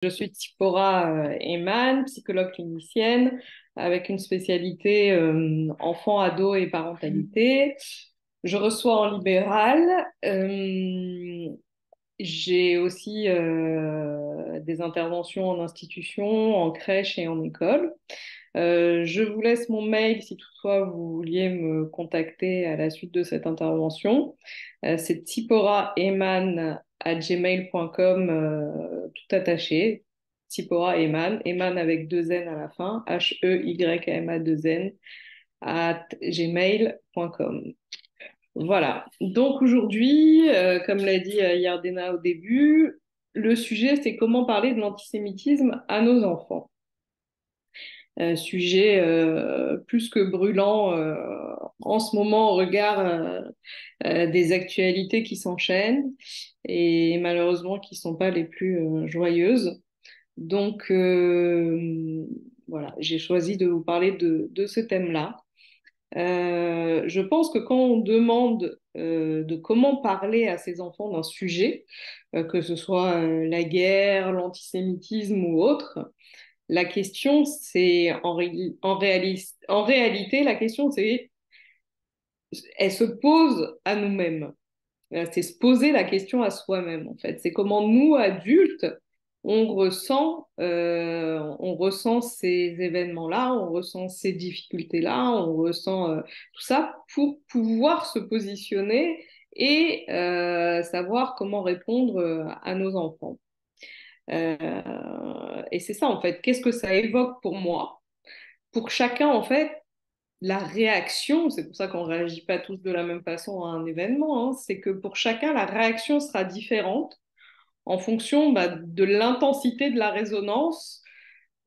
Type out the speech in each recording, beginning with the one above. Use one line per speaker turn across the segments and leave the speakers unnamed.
Je suis Tsipora Eman, psychologue clinicienne avec une spécialité enfants, ados et parentalité. Je reçois en libéral. J'ai aussi des interventions en institution, en crèche et en école. Je vous laisse mon mail si toutefois vous vouliez me contacter à la suite de cette intervention. C'est tsiporaeman@gmail.com, tout attaché. Tsipora Eman, Eman avec deux N à la fin, H-E-Y-M-A-2-N, @gmail.com. Voilà. Donc aujourd'hui, comme l'a dit Yardena au début, le sujet c'est comment parler de l'antisémitisme à nos enfants. Sujet plus que brûlant en ce moment au regard des actualités qui s'enchaînent et malheureusement qui ne sont pas les plus joyeuses. Donc voilà, j'ai choisi de vous parler de ce thème-là. Je pense que quand on demande de comment parler à ses enfants d'un sujet, que ce soit la guerre, l'antisémitisme ou autre, la question c'est en réalité, la question c'est elle se pose à nous-mêmes. C'est se poser la question à soi-même, en fait. C'est comment nous, adultes, on ressent ces événements-là, on ressent ces difficultés-là, on ressent tout ça pour pouvoir se positionner et savoir comment répondre à nos enfants. Et c'est ça, en fait. Qu'est-ce que ça évoque pour moi? Pour chacun, en fait, la réaction, c'est pour ça qu'on ne réagit pas tous de la même façon à un événement, hein, c'est que pour chacun, la réaction sera différente en fonction de l'intensité de la résonance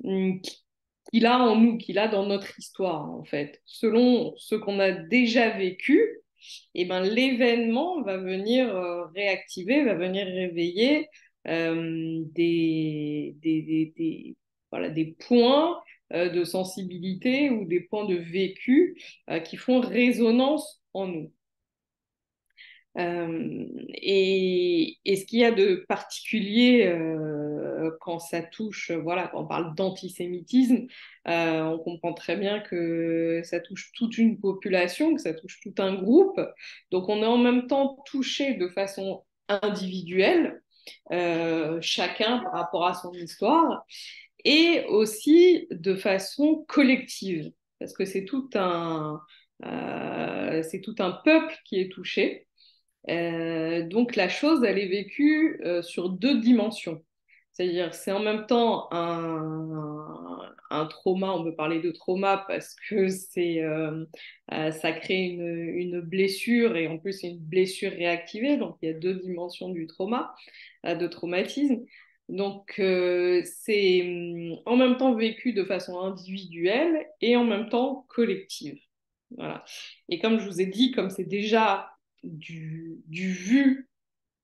qu'il a en nous, qu'il a dans notre histoire, en fait. Selon ce qu'on a déjà vécu, eh ben, l'événement va venir réactiver, va venir réveiller voilà, des points de sensibilité ou des points de vécu qui font résonance en nous. Et ce qu'il y a de particulier quand ça touche, voilà, quand on parle d'antisémitisme, on comprend très bien que ça touche toute une population, que ça touche tout un groupe. Donc on est en même temps touché de façon individuelle, chacun par rapport à son histoire, et aussi de façon collective, parce que c'est tout un peuple qui est touché. Donc la chose, elle est vécue sur deux dimensions. C'est-à-dire, c'est en même temps un trauma, on peut parler de trauma parce que ça crée une blessure et en plus c'est une blessure réactivée, donc il y a deux dimensions du trauma, de traumatisme. Donc c'est en même temps vécu de façon individuelle et en même temps collective. Voilà. Et comme je vous ai dit, comme c'est déjà du vu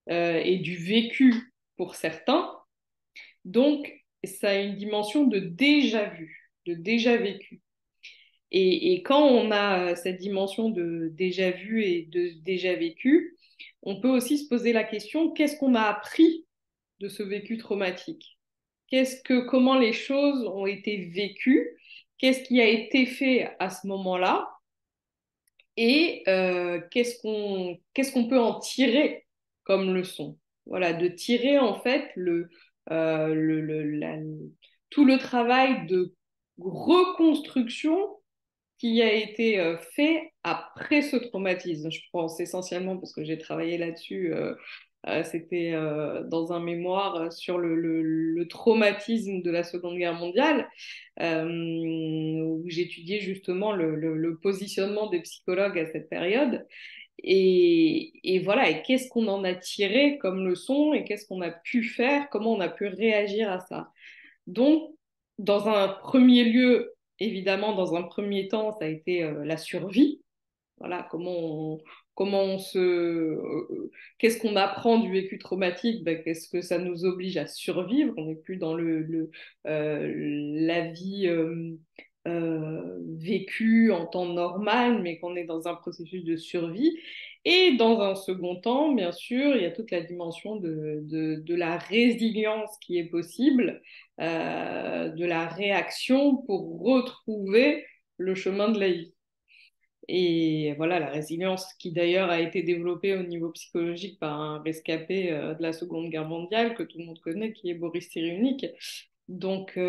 et du vécu pour certains. Donc, ça a une dimension de déjà vu, de déjà vécu. Et quand on a cette dimension de déjà vu et de déjà vécu, on peut aussi se poser la question, qu'est-ce qu'on a appris de ce vécu traumatique? Comment les choses ont été vécues? Qu'est-ce qui a été fait à ce moment-là? Et qu'est-ce qu'on peut en tirer comme leçon? Voilà, de tirer en fait tout le travail de reconstruction qui a été fait après ce traumatisme. Je pense essentiellement parce que j'ai travaillé là-dessus. C'était dans un mémoire sur le traumatisme de la Seconde Guerre mondiale, où j'étudiais justement le positionnement des psychologues à cette période. Et voilà, et qu'est-ce qu'on en a tiré comme leçon et qu'est-ce qu'on a pu faire, comment on a pu réagir à ça. Donc, dans un premier lieu, évidemment, dans un premier temps, ça a été la survie. Voilà, comment on se, qu'est-ce qu'on apprend du vécu traumatique? Ben, qu'est-ce que ça nous oblige à survivre? On n'est plus dans la vie vécue en temps normal, mais qu'on est dans un processus de survie. Et dans un second temps, bien sûr, il y a toute la dimension de la résilience qui est possible, de la réaction pour retrouver le chemin de la vie. Et voilà, la résilience qui d'ailleurs a été développée au niveau psychologique par un rescapé de la Seconde Guerre mondiale que tout le monde connaît, qui est Boris Cyrulnik. Donc,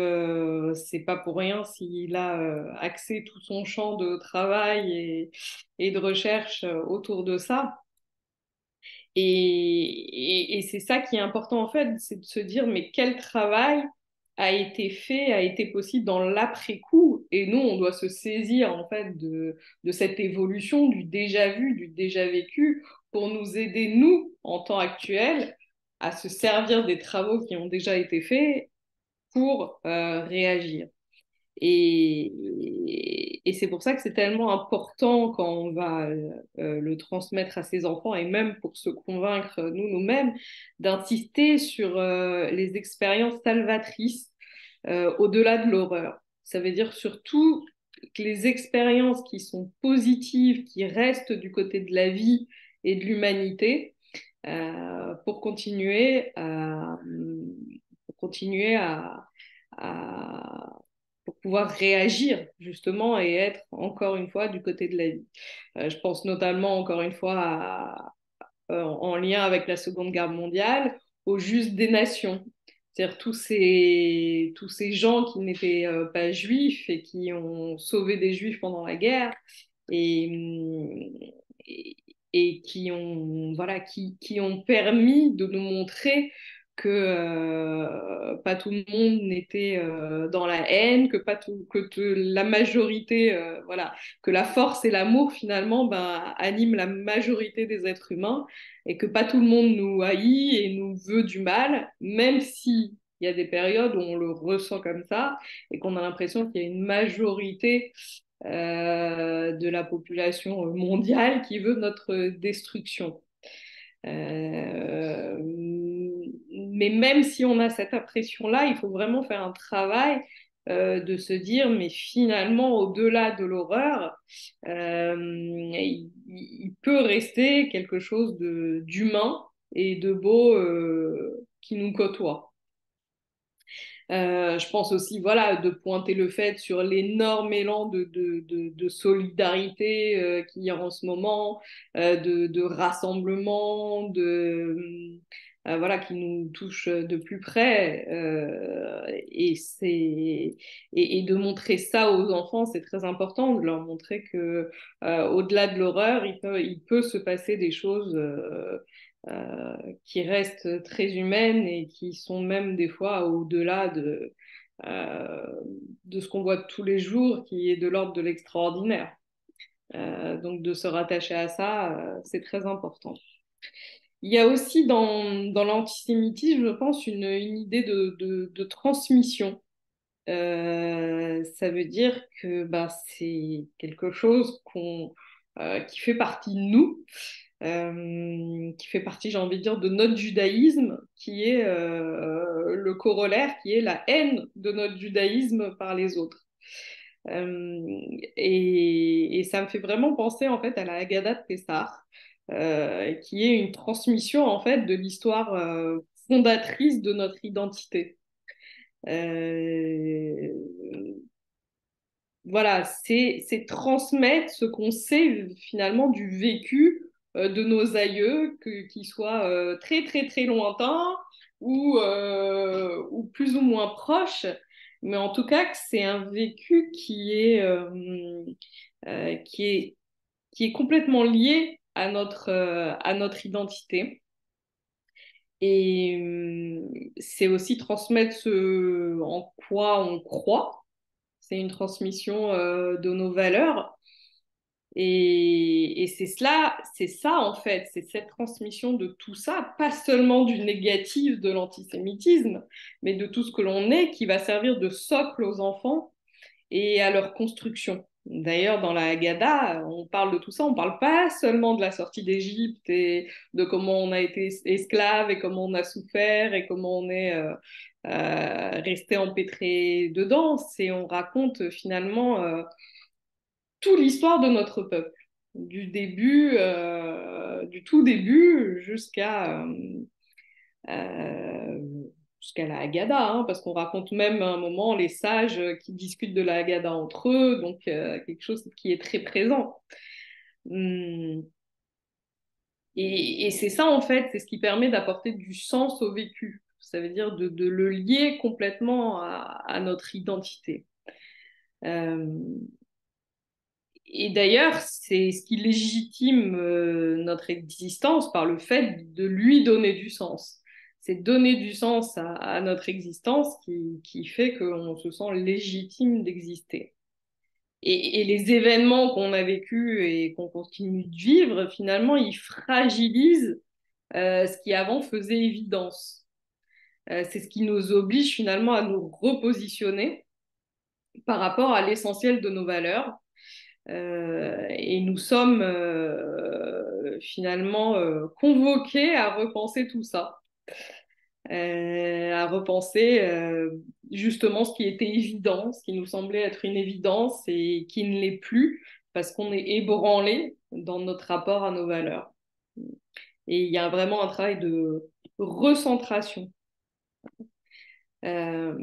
c'est pas pour rien s'il a axé tout son champ de travail et de recherche autour de ça. Et c'est ça qui est important en fait, c'est de se dire mais quel travail a été fait, a été possible dans l'après-coup. Et nous, on doit se saisir en fait de cette évolution, du déjà vu, du déjà vécu, pour nous aider, nous, en temps actuel, à se servir des travaux qui ont déjà été faits pour réagir. Et c'est pour ça que c'est tellement important quand on va le transmettre à ses enfants et même pour se convaincre nous-mêmes d'insister sur les expériences salvatrices au-delà de l'horreur. Ça veut dire surtout que les expériences qui sont positives, qui restent du côté de la vie et de l'humanité, pour continuer à pour pouvoir réagir justement et être encore une fois du côté de la vie. Je pense notamment encore une fois en lien avec la Seconde Guerre mondiale au juste des nations. C'est-à-dire tous ces gens qui n'étaient pas juifs et qui ont sauvé des juifs pendant la guerre et, et qui ont, voilà, qui ont permis de nous montrer que pas tout le monde n'était dans la haine, la majorité, voilà, que la force et l'amour finalement ben, animent la majorité des êtres humains et que pas tout le monde nous haït et nous veut du mal, même si il y a des périodes où on le ressent comme ça et qu'on a l'impression qu'il y a une majorité de la population mondiale qui veut notre destruction. Euh, mais même si on a cette impression-là, il faut vraiment faire un travail de se dire, mais finalement, au-delà de l'horreur, il peut rester quelque chose d'humain et de beau qui nous côtoie. Je pense aussi, voilà, de pointer le fait sur l'énorme élan de solidarité qu'il y a en ce moment, de rassemblement, voilà, qui nous touche de plus près. Et de montrer ça aux enfants, c'est très important, de leur montrer que au-delà de l'horreur, il peut se passer des choses. Qui restent très humaines et qui sont même des fois au-delà euh, de ce qu'on voit tous les jours, qui est de l'ordre de l'extraordinaire. Donc de se rattacher à ça, c'est très important. Il y a aussi dans l'antisémitisme, je pense, une idée de transmission. Ça veut dire que bah, c'est quelque chose qui fait partie de nous, qui fait partie, j'ai envie de dire, de notre judaïsme, qui est le corollaire, qui est la haine de notre judaïsme par les autres. Euh, et ça me fait vraiment penser en fait à la Haggadah de Pessah, qui est une transmission en fait de l'histoire fondatrice de notre identité. Euh, voilà, c'est transmettre ce qu'on sait finalement du vécu de nos aïeux, qu'ils soient très très très lointains ou plus ou moins proches, mais en tout cas que c'est un vécu qui est, qui est complètement lié à notre identité. Et c'est aussi transmettre ce en quoi on croit. C'est une transmission de nos valeurs. Et c'est ça en fait, c'est cette transmission de tout ça, pas seulement du négatif de l'antisémitisme, mais de tout ce que l'on est qui va servir de socle aux enfants et à leur construction. D'ailleurs, dans la Haggadah, on parle de tout ça, on ne parle pas seulement de la sortie d'Égypte et de comment on a été esclave et comment on a souffert et comment on est resté empêtré dedans. On raconte finalement toute l'histoire de notre peuple. du tout début euh, jusqu'à la Haggadah, hein, parce qu'on raconte même à un moment les sages qui discutent de la Haggadah entre eux, donc quelque chose qui est très présent. Hum, et c'est ça, en fait, c'est ce qui permet d'apporter du sens au vécu. Ça veut dire de le lier complètement à notre identité. Euh, et d'ailleurs, c'est ce qui légitime notre existence par le fait de lui donner du sens. C'est donner du sens à notre existence qui fait qu'on se sent légitime d'exister. Et les événements qu'on a vécus et qu'on continue de vivre, finalement, ils fragilisent ce qui avant faisait évidence. C'est ce qui nous oblige finalement à nous repositionner par rapport à l'essentiel de nos valeurs. Et nous sommes finalement convoqués à repenser tout ça, à repenser justement ce qui était évident, ce qui nous semblait être une évidence et qui ne l'est plus parce qu'on est ébranlé dans notre rapport à nos valeurs. Et il y a vraiment un travail de recentration. Euh,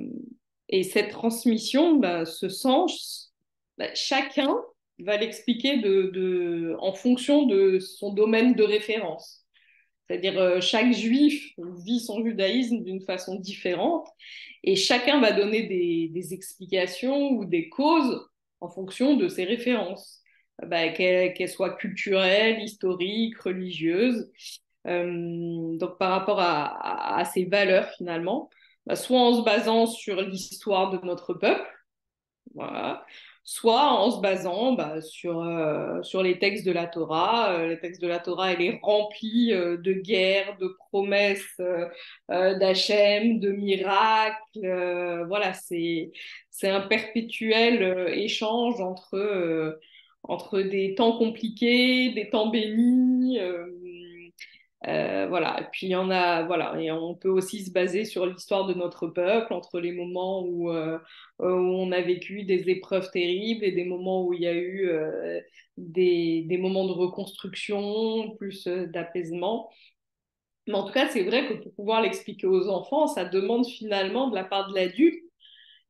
et cette transmission, bah, ce sens, bah, chacun va l'expliquer en fonction de son domaine de référence. C'est-à-dire chaque juif vit son judaïsme d'une façon différente et chacun va donner des explications ou des causes en fonction de ses références, bah, qu'elles soient culturelles, historiques, religieuses. Donc par rapport à ces valeurs finalement, bah, soit en se basant sur l'histoire de notre peuple, voilà, soit en se basant bah, sur les textes de la Torah. Les textes de la Torah, elle est remplie de guerres, de promesses d'Hachem, de miracles. Voilà, c'est un perpétuel échange entre des temps compliqués, des temps bénis. Voilà. Et puis il y en a, voilà, et on peut aussi se baser sur l'histoire de notre peuple, entre les moments où on a vécu des épreuves terribles et des moments où il y a eu des moments de reconstruction, plus d'apaisement. Mais en tout cas, c'est vrai que pour pouvoir l'expliquer aux enfants, ça demande finalement de la part de l'adulte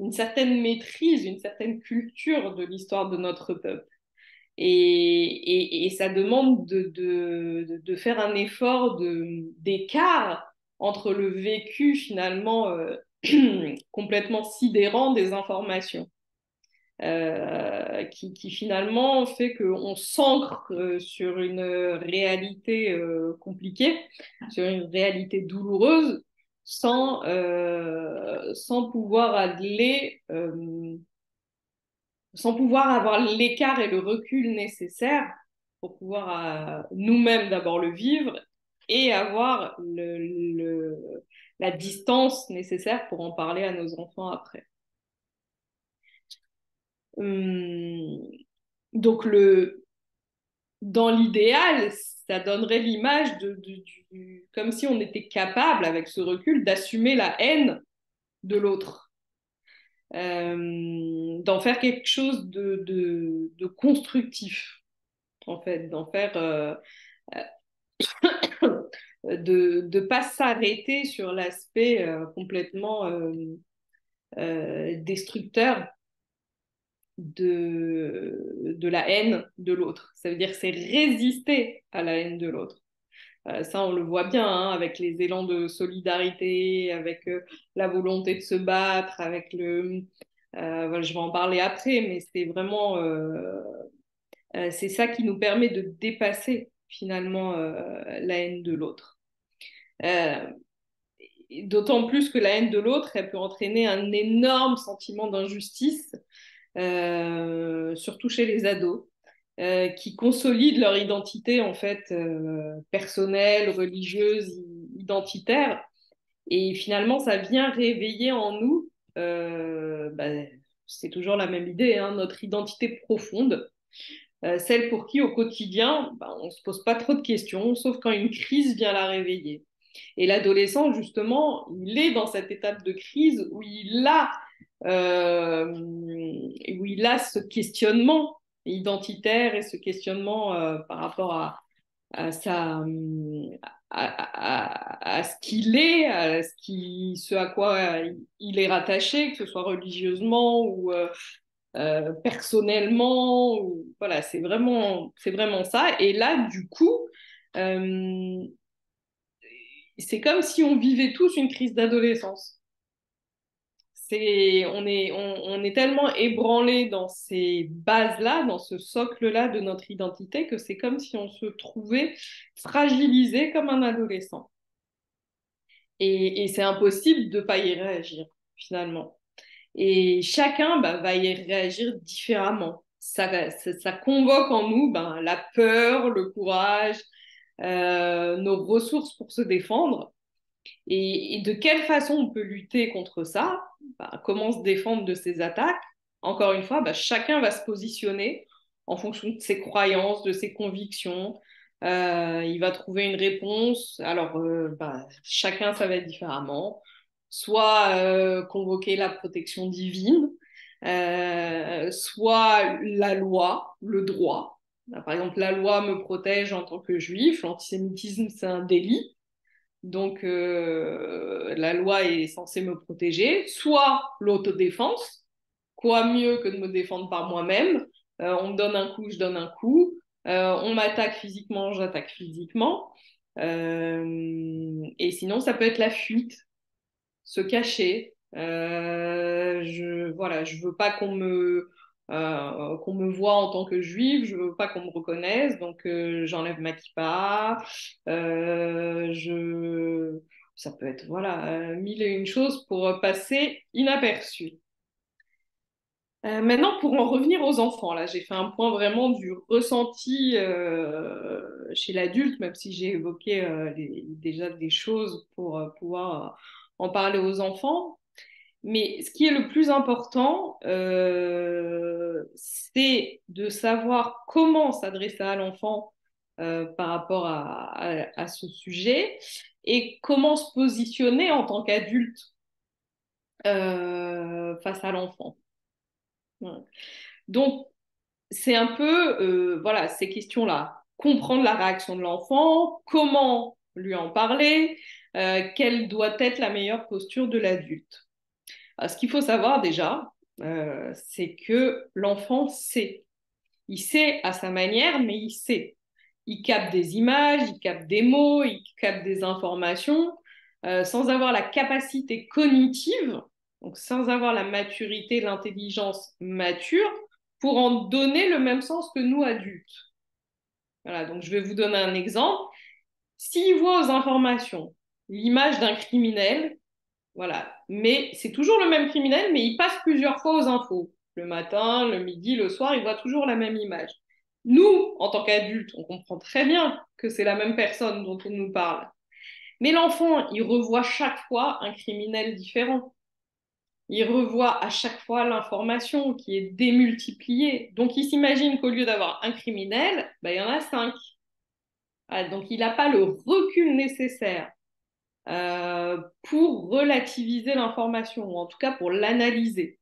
une certaine maîtrise, une certaine culture de l'histoire de notre peuple. Et ça demande de faire un effort d'écart entre le vécu finalement complètement sidérant des informations, qui finalement fait qu'on s'ancre sur une réalité compliquée, sur une réalité douloureuse, sans pouvoir sans pouvoir avoir l'écart et le recul nécessaire pour pouvoir nous-mêmes d'abord le vivre et avoir la distance nécessaire pour en parler à nos enfants après. Hum, donc dans l'idéal, ça donnerait l'image comme si on était capable, avec ce recul, d'assumer la haine de l'autre, d'en faire quelque chose de constructif, en fait, d'en faire de ne pas s'arrêter sur l'aspect complètement destructeur de la haine de l'autre. Ça veut dire que c'est résister à la haine de l'autre. Ça, on le voit bien hein, avec les élans de solidarité, avec la volonté de se battre, avec voilà, je vais en parler après, mais c'est vraiment c'est ça qui nous permet de dépasser finalement la haine de l'autre. Euh, D'autant plus que la haine de l'autre, elle peut entraîner un énorme sentiment d'injustice, surtout chez les ados, qui consolident leur identité en fait personnelle, religieuse, identitaire. Et finalement, ça vient réveiller en nous, bah, c'est toujours la même idée, hein, notre identité profonde, celle pour qui au quotidien, bah, on ne se pose pas trop de questions, sauf quand une crise vient la réveiller. Et l'adolescent, justement, il est dans cette étape de crise où il a ce questionnement identitaire et ce questionnement par rapport à, sa, à ce qu'il est, ce à quoi il est rattaché, que ce soit religieusement ou personnellement. Voilà, c'est vraiment ça. Et là, du coup, euh, c'est comme si on vivait tous une crise d'adolescence. On est tellement ébranlé dans ces bases-là, dans ce socle-là de notre identité, que c'est comme si on se trouvait fragilisé comme un adolescent. Et c'est impossible de ne pas y réagir, finalement. Et chacun va y réagir différemment. Ça convoque en nous la peur, le courage, nos ressources pour se défendre. Et de quelle façon on peut lutter contre ça? Comment se défendre de ces attaques? Encore une fois, chacun va se positionner en fonction de ses croyances, de ses convictions. Il va trouver une réponse. Alors, chacun, ça va être différemment. Soit convoquer la protection divine, soit la loi, le droit. Par exemple, la loi me protège en tant que juif, l'antisémitisme, c'est un délit. Donc, la loi est censée me protéger, soit l'autodéfense, quoi mieux que de me défendre par moi-même. On me donne un coup, je donne un coup. On m'attaque physiquement, j'attaque physiquement. Et sinon, ça peut être la fuite, se cacher. Voilà, je veux pas qu'on me voit en tant que juive, je veux pas qu'on me reconnaisse, donc j'enlève ma kippa. Ça peut être voilà mille et une choses pour passer inaperçu. Maintenant, pour en revenir aux enfants, là, j'ai fait un point vraiment du ressenti chez l'adulte, même si j'ai évoqué déjà des choses pour pouvoir en parler aux enfants. Mais ce qui est le plus important, c'est de savoir comment s'adresser à l'enfant par rapport à ce sujet et comment se positionner en tant qu'adulte face à l'enfant. Ouais. Donc, c'est un peu, voilà, ces questions-là. Comprendre la réaction de l'enfant, comment lui en parler, quelle doit être la meilleure posture de l'adulte. Ce qu'il faut savoir déjà, c'est que l'enfant sait. Il sait à sa manière, mais il sait. Il capte des images, il capte des mots, il capte des informations, sans avoir la capacité cognitive, donc sans avoir la maturité, l'intelligence mature, pour en donner le même sens que nous adultes. Voilà, donc je vais vous donner un exemple. S'il voit aux informations l'image d'un criminel, voilà. Mais c'est toujours le même criminel, mais il passe plusieurs fois aux infos. Le matin, le midi, le soir, il voit toujours la même image. Nous, en tant qu'adultes, on comprend très bien que c'est la même personne dont on nous parle. Mais l'enfant, il revoit chaque fois un criminel différent. Il revoit à chaque fois l'information qui est démultipliée. Donc, il s'imagine qu'au lieu d'avoir un criminel, il y en a cinq. Ah, donc, il n'a pas le recul nécessaire pour relativiser l'information, ou en tout cas pour l'analyser.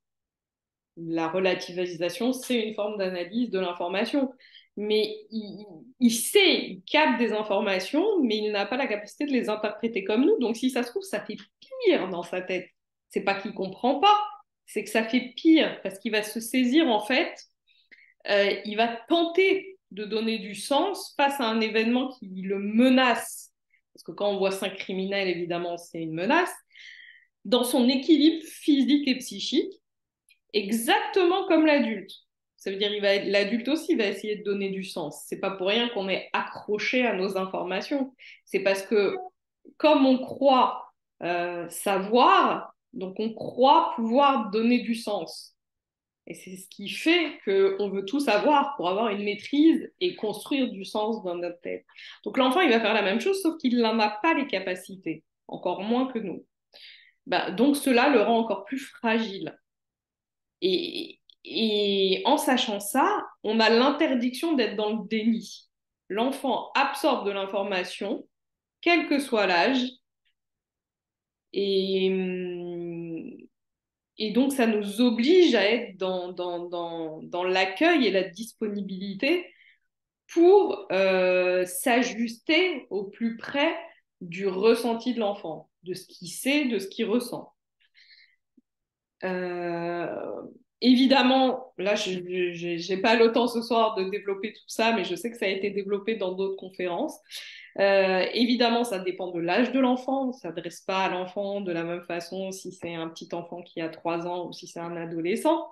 La relativisation, c'est une forme d'analyse de l'information. Mais il sait, il capte des informations, mais il n'a pas la capacité de les interpréter comme nous. Donc si ça se trouve, ça fait pire dans sa tête. C'est pas qu'il comprend pas, c'est que ça fait pire, parce qu'il va se saisir en fait, il va tenter de donner du sens face à un événement qui le menace. Parce que quand on voit cinq criminels, évidemment, c'est une menace. Dans son équilibre physique et psychique, exactement comme l'adulte. Ça veut dire l'adulte aussi va essayer de donner du sens. C'est pas pour rien qu'on est accroché à nos informations. C'est parce que comme on croit savoir, donc on croit pouvoir donner du sens. Et c'est ce qui fait qu'on veut tout savoir pour avoir une maîtrise et construire du sens dans notre tête. Donc l'enfant, il va faire la même chose, sauf qu'il n'en a pas les capacités, encore moins que nous. Donc cela le rend encore plus fragile. Et en sachant ça, on a l'interdiction d'être dans le déni. L'enfant absorbe de l'information, quel que soit l'âge, et Et donc, ça nous oblige à être dans l'accueil et la disponibilité pour s'ajuster au plus près du ressenti de l'enfant, de ce qu'il sait, de ce qu'il ressent. Euh, Évidemment, là, je n'ai pas le temps ce soir de développer tout ça, mais je sais que ça a été développé dans d'autres conférences. Évidemment, ça dépend de l'âge de l'enfant. On ne s'adresse pas à l'enfant de la même façon si c'est un petit enfant qui a 3 ans ou si c'est un adolescent.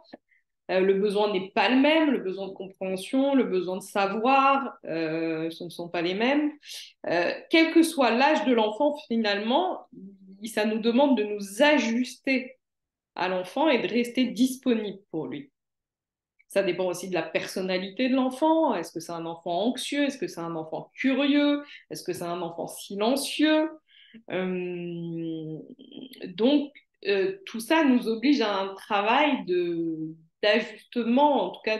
Le besoin n'est pas le même, le besoin de compréhension, le besoin de savoir, ce ne sont pas les mêmes. Quel que soit l'âge de l'enfant, finalement, ça nous demande de nous ajuster à l'enfant et de rester disponible pour lui. Ça dépend aussi de la personnalité de l'enfant. Est-ce que c'est un enfant anxieux? Est-ce que c'est un enfant curieux? Est-ce que c'est un enfant silencieux? Euh, donc, tout ça nous oblige à un travail d'ajustement, en tout cas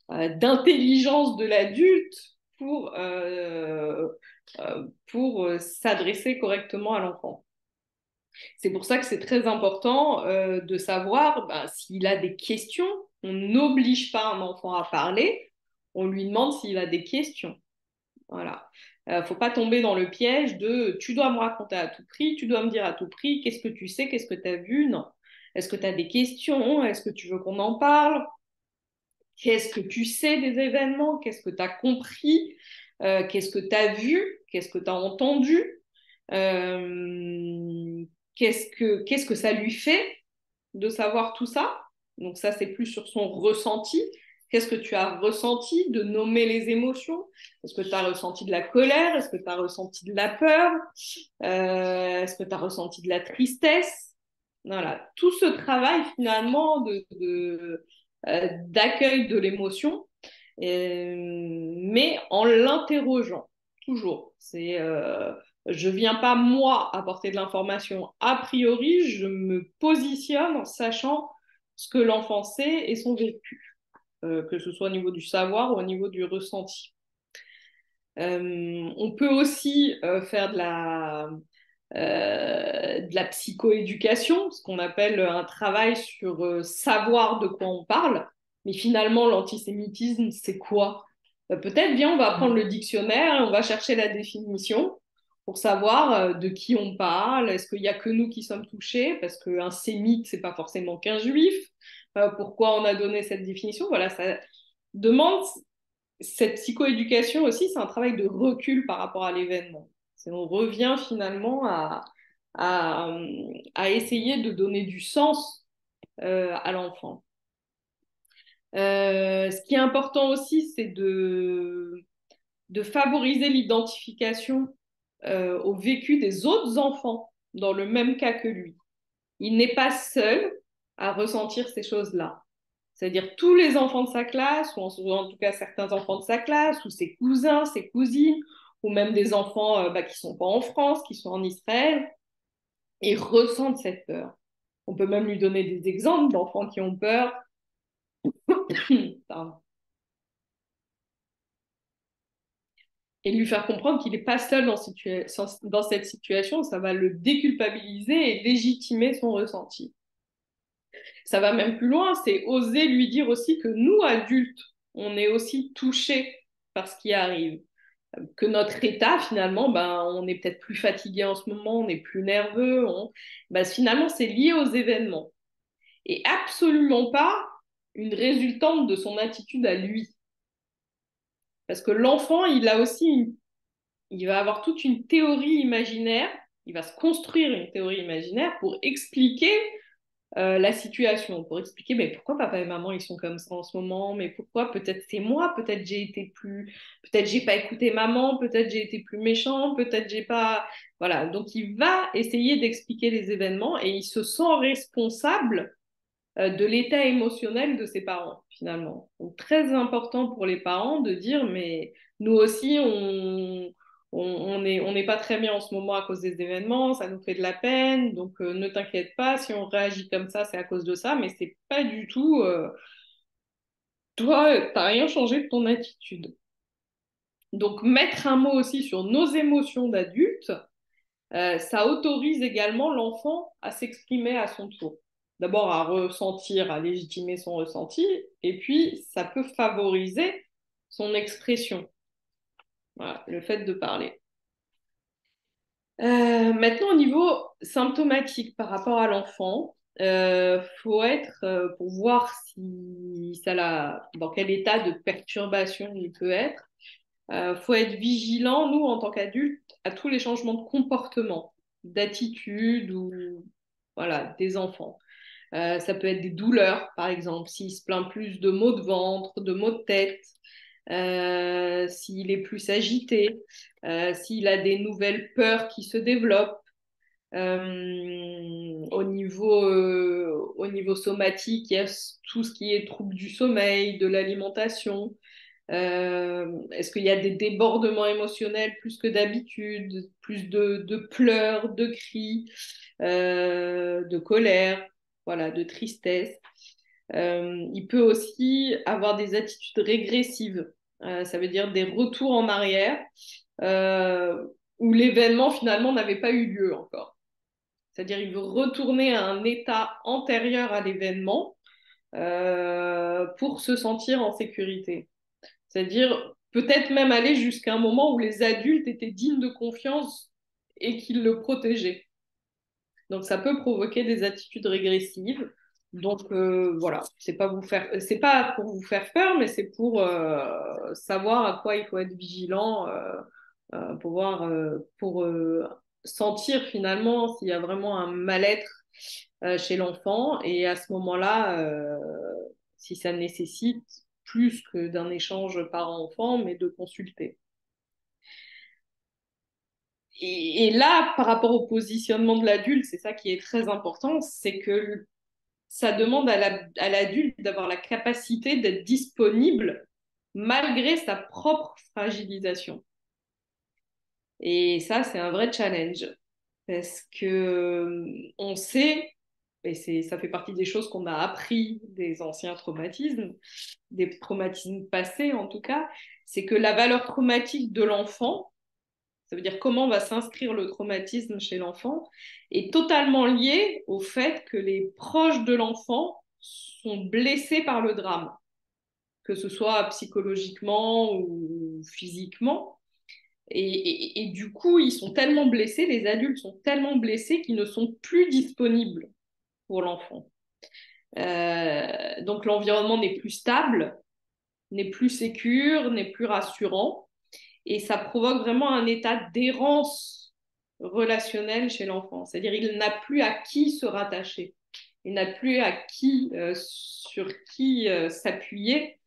d'intelligence de l'adulte pour s'adresser correctement à l'enfant. C'est pour ça que c'est très important de savoir s'il a des questions. On n'oblige pas un enfant à parler, on lui demande s'il a des questions. Voilà. Faut pas tomber dans le piège de tu dois me raconter à tout prix, tu dois me dire à tout prix qu'est-ce que tu sais, qu'est-ce que tu as vu. Non. Est-ce que tu as des questions? Est-ce que tu veux qu'on en parle? Qu'est-ce que tu sais des événements? Qu'est-ce que tu as compris? Qu'est-ce que tu as vu? Qu'est-ce que tu as entendu? Euh, qu'est-ce que ça lui fait de savoir tout ça? Donc ça, c'est plus sur son ressenti. Qu'est-ce que tu as ressenti? De nommer les émotions. Est-ce que tu as ressenti de la colère? Est-ce que tu as ressenti de la peur? Est-ce que tu as ressenti de la tristesse? Voilà, tout ce travail finalement d'accueil de l'émotion, mais en l'interrogeant toujours. Je viens pas moi apporter de l'information a priori, je me positionne en sachant ce que l'enfant sait et son vécu, que ce soit au niveau du savoir ou au niveau du ressenti. On peut aussi faire de la psychoéducation, ce qu'on appelle un travail sur savoir de quoi on parle. Mais finalement, l'antisémitisme, c'est quoi? Peut-être, bien, on va prendre le dictionnaire et on va chercher la définition pour savoir de qui on parle. Est-ce qu'il n'y a que nous qui sommes touchés? Parce qu'un sémite, c'est pas forcément qu'un juif. Pourquoi on a donné cette définition? Voilà, ça demande cette psychoéducation aussi, c'est un travail de recul par rapport à l'événement. On revient finalement à, à essayer de donner du sens à l'enfant. Ce qui est important aussi, c'est de favoriser l'identification au vécu des autres enfants dans le même cas que lui. Il n'est pas seul à ressentir ces choses-là. C'est-à-dire tous les enfants de sa classe, ou en tout cas certains enfants de sa classe, ou ses cousins, ses cousines, ou même des enfants qui ne sont pas en France, qui sont en Israël, et ressentent cette peur. On peut même lui donner des exemples d'enfants qui ont peur. Pardon. Et lui faire comprendre qu'il n'est pas seul dans cette situation, ça va le déculpabiliser et légitimer son ressenti. Ça va même plus loin, c'est oser lui dire aussi que nous, adultes, on est aussi touchés par ce qui arrive. Que notre état, finalement, on est peut-être plus fatigué en ce moment, on est plus nerveux. Finalement, c'est lié aux événements. Et absolument pas une résultante de son attitude à lui. Parce que l'enfant, il va avoir toute une théorie imaginaire, il va se construire une théorie imaginaire pour expliquer la situation, pour expliquer mais pourquoi papa et maman ils sont comme ça en ce moment, mais pourquoi peut-être c'est moi, peut-être j'ai pas écouté maman, peut-être j'ai été plus méchant, peut-être j'ai pas, voilà, donc il va essayer d'expliquer les événements et il se sent responsable de l'état émotionnel de ses parents finalement. Donc très important pour les parents de dire mais nous aussi on n'est pas très bien en ce moment à cause des événements, ça nous fait de la peine, donc ne t'inquiète pas, si on réagit comme ça, c'est à cause de ça, mais c'est pas du tout, toi, t'as rien changé de ton attitude. Donc mettre un mot aussi sur nos émotions d'adultes, ça autorise également l'enfant à s'exprimer à son tour. d'abord à ressentir, à légitimer son ressenti, et puis ça peut favoriser son expression, voilà, le fait de parler. Maintenant, au niveau symptomatique par rapport à l'enfant, faut être pour voir si ça l'a, dans quel état de perturbation il peut être. Faut être vigilant, nous, en tant qu'adultes, à tous les changements de comportement, d'attitude ou voilà, des enfants. Ça peut être des douleurs, par exemple, s'il se plaint plus de maux de ventre, de maux de tête, s'il est plus agité, s'il a des nouvelles peurs qui se développent. Au niveau somatique, il y a tout ce qui est trouble du sommeil, de l'alimentation. Est-ce qu'il y a des débordements émotionnels plus que d'habitude, plus de pleurs, de cris, de colère, voilà, de tristesse. Il peut aussi avoir des attitudes régressives. Ça veut dire des retours en arrière euh, où l'événement finalement n'avait pas eu lieu encore. C'est-à-dire il veut retourner à un état antérieur à l'événement pour se sentir en sécurité. C'est-à-dire peut-être même aller jusqu'à un moment où les adultes étaient dignes de confiance et qu'ils le protégeaient. Donc ça peut provoquer des attitudes régressives. Donc voilà, c'est pas pour vous faire peur, mais c'est pour savoir à quoi il faut être vigilant, pour sentir finalement s'il y a vraiment un mal-être chez l'enfant et à ce moment-là, si ça nécessite plus que d'un échange parent-enfant, mais de consulter. Et là, par rapport au positionnement de l'adulte, c'est ça qui est très important, c'est que ça demande à l'adulte d'avoir la capacité d'être disponible malgré sa propre fragilisation. Et ça, c'est un vrai challenge parce que on sait, et ça fait partie des choses qu'on a appris des anciens traumatismes, des traumatismes passés en tout cas, c'est que la valeur traumatique de l'enfant, ça veut dire comment va s'inscrire le traumatisme chez l'enfant, est totalement lié au fait que les proches de l'enfant sont blessés par le drame, que ce soit psychologiquement ou physiquement. Et du coup, ils sont tellement blessés, les adultes sont tellement blessés qu'ils ne sont plus disponibles pour l'enfant. Donc l'environnement n'est plus stable, n'est plus sécure, n'est plus rassurant. Et ça provoque vraiment un état d'errance relationnelle chez l'enfant. C'est-à-dire il n'a plus à qui se rattacher. Il n'a plus à qui, sur qui s'appuyer.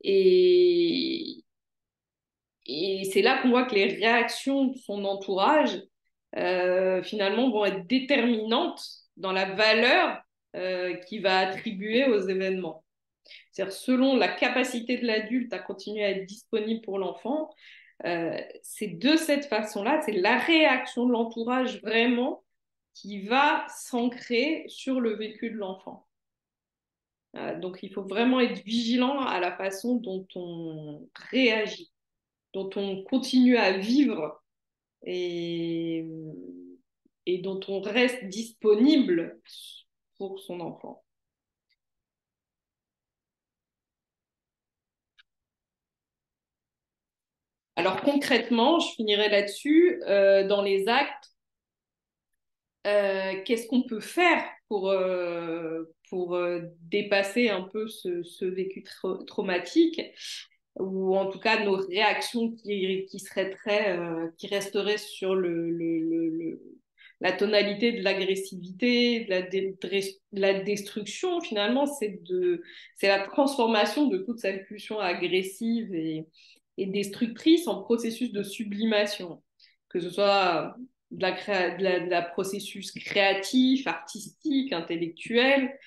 Et, et c'est là qu'on voit que les réactions de son entourage, finalement, vont être déterminantes dans la valeur qu'il va attribuer aux événements. C'est-à-dire, selon la capacité de l'adulte à continuer à être disponible pour l'enfant, c'est de cette façon-là, c'est la réaction de l'entourage vraiment qui va s'ancrer sur le vécu de l'enfant. Donc, il faut vraiment être vigilant à la façon dont on réagit, dont on continue à vivre et, et dont on reste disponible pour son enfant. Alors concrètement, je finirai là-dessus, dans les actes, qu'est-ce qu'on peut faire pour dépasser un peu ce vécu traumatique, ou en tout cas nos réactions qui seraient qui resteraient sur la tonalité de l'agressivité, de la destruction finalement, c'est la transformation de toute cette pulsion agressive et destructrice en processus de sublimation, que ce soit de la processus créatif, artistique, intellectuel.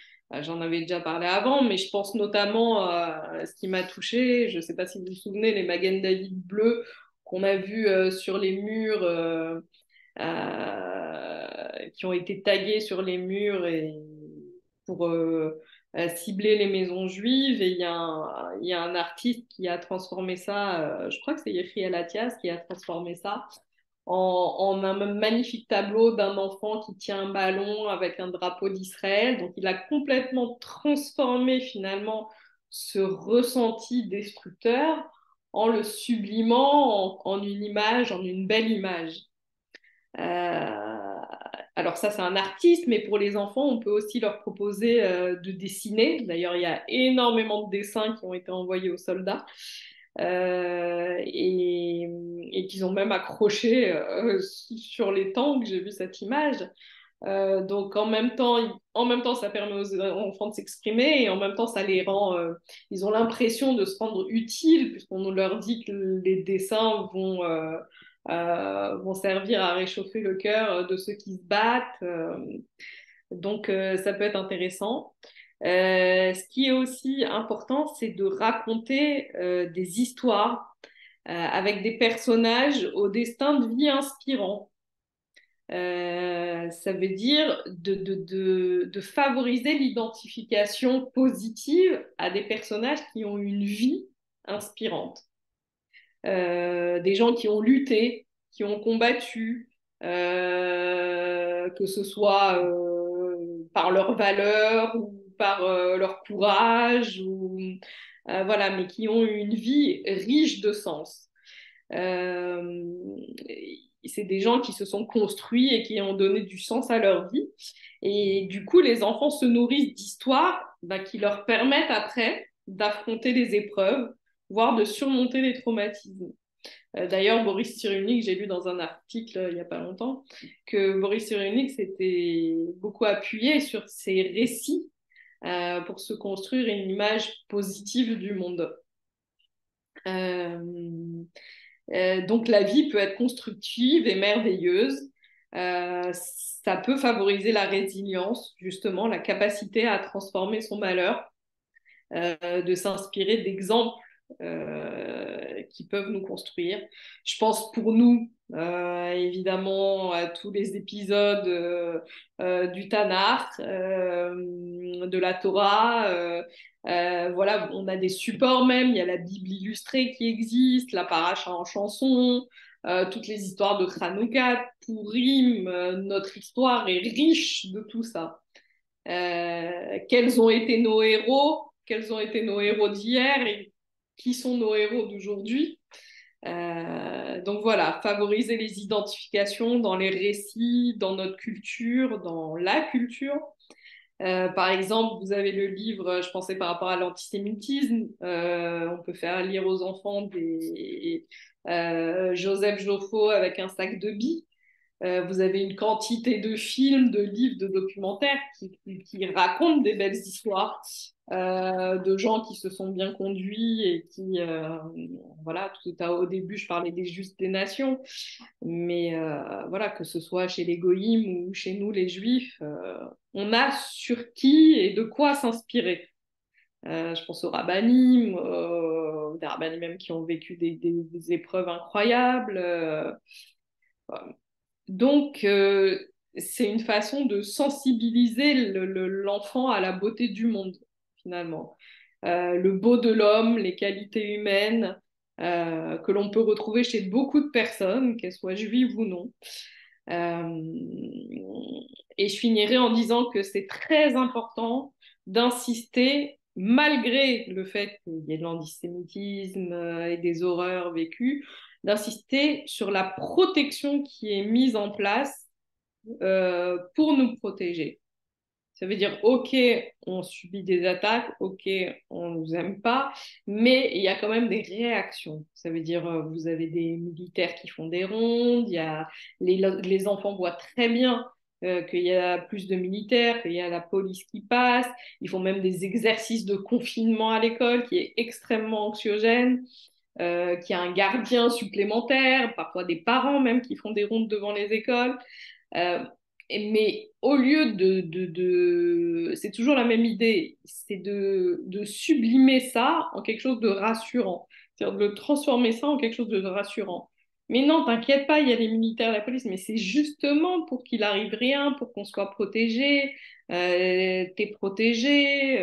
J'en avais déjà parlé avant, mais je pense notamment à ce qui m'a touchée. Je ne sais pas si vous vous souvenez, les Magen David bleus qu'on a vus sur les murs, qui ont été tagués sur les murs et pour cibler les maisons juives. Et il y a un artiste qui a transformé ça, je crois que c'est Yechiel Atias qui a transformé ça en un magnifique tableau d'un enfant qui tient un ballon avec un drapeau d'Israël. Donc, il a complètement transformé finalement ce ressenti destructeur en le sublimant en une image, en une belle image. Euh, alors ça, c'est un artiste, mais pour les enfants, on peut aussi leur proposer de dessiner. D'ailleurs, il y a énormément de dessins qui ont été envoyés aux soldats et qu'ils ont même accroché sur les tanks. J'ai vu cette image. Donc en même temps, ça permet aux enfants de s'exprimer et en même temps, ça les rend. Ils ont l'impression de se rendre utiles puisqu'on leur dit que les dessins vont servir à réchauffer le cœur de ceux qui se battent. Donc ça peut être intéressant. Ce qui est aussi important, c'est de raconter des histoires avec des personnages au destin de vie inspirant. Ça veut dire de favoriser l'identification positive à des personnages qui ont une vie inspirante. Des gens qui ont lutté, qui ont combattu, que ce soit par leur valeur ou par leur courage, voilà, mais qui ont une vie riche de sens. Euh, c'est des gens qui se sont construits et qui ont donné du sens à leur vie. Et du coup, les enfants se nourrissent d'histoires bah, qui leur permettent après d'affronter les épreuves, voire de surmonter les traumatismes. D'ailleurs, Boris Cyrulnik, j'ai lu dans un article il n'y a pas longtemps que Boris Cyrulnik s'était beaucoup appuyé sur ces récits pour se construire une image positive du monde. Euh, donc la vie peut être constructive et merveilleuse. Ça peut favoriser la résilience, justement, la capacité à transformer son malheur, de s'inspirer d'exemples qui peuvent nous construire. Je pense pour nous, évidemment, à tous les épisodes du Tanakh, de la Torah. Voilà, on a des supports même. Il y a la Bible illustrée qui existe, la paracha en chanson, toutes les histoires de Hanouka, Purim. Notre histoire est riche de tout ça. Quels ont été nos héros, quels ont été nos héros d'hier et qui sont nos héros d'aujourd'hui. Donc voilà, favoriser les identifications dans les récits, dans notre culture, dans la culture. Par exemple, vous avez le livre, je pensais par rapport à l'antisémitisme, on peut faire lire aux enfants des Joseph Joffo avec un sac de billes. Vous avez une quantité de films, de livres, de documentaires qui racontent des belles histoires de gens qui se sont bien conduits et qui, voilà, au début, je parlais des justes des nations, mais voilà, que ce soit chez les goïms ou chez nous, les juifs, on a sur qui et de quoi s'inspirer. Je pense aux rabbinim, des rabbinim même qui ont vécu des épreuves incroyables. Donc, c'est une façon de sensibiliser l'enfant à la beauté du monde, finalement. Le beau de l'homme, les qualités humaines que l'on peut retrouver chez beaucoup de personnes, qu'elles soient juives ou non. Et je finirai en disant que c'est très important d'insister, malgré le fait qu'il y ait de l'antisémitisme et des horreurs vécues, d'insister sur la protection qui est mise en place pour nous protéger. Ça veut dire, OK, on subit des attaques, OK, on ne nous aime pas, mais il y a quand même des réactions. Ça veut dire, vous avez des militaires qui font des rondes, il y a, les enfants voient très bien qu'il y a plus de militaires, qu'il y a la police qui passe, ils font même des exercices de confinement à l'école qui est extrêmement anxiogène. Qu'il y a un gardien supplémentaire, parfois des parents même qui font des rondes devant les écoles. Euh, mais au lieu c'est toujours la même idée, c'est de sublimer ça en quelque chose de rassurant, c'est-à-dire de transformer ça en quelque chose de rassurant. Mais non, t'inquiète pas, il y a les militaires, la police, mais c'est justement pour qu'il arrive rien, pour qu'on soit protégé, t'es protégé,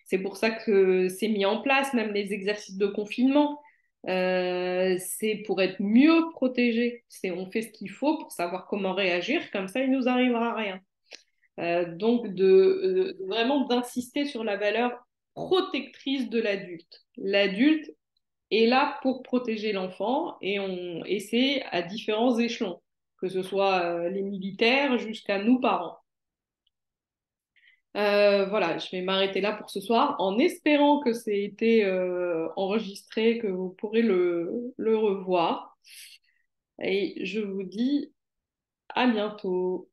c'est pour ça que c'est mis en place, même les exercices de confinement. C'est pour être mieux protégé. C'est on fait ce qu'il faut pour savoir comment réagir, comme ça il nous arrivera rien. Donc vraiment d'insister sur la valeur protectrice de l'adulte. L'adulte est là pour protéger l'enfant et c'est à différents échelons, que ce soit les militaires jusqu'à nous parents. Voilà, je vais m'arrêter là pour ce soir en espérant que c'est été enregistré, que vous pourrez le revoir. Et je vous dis à bientôt.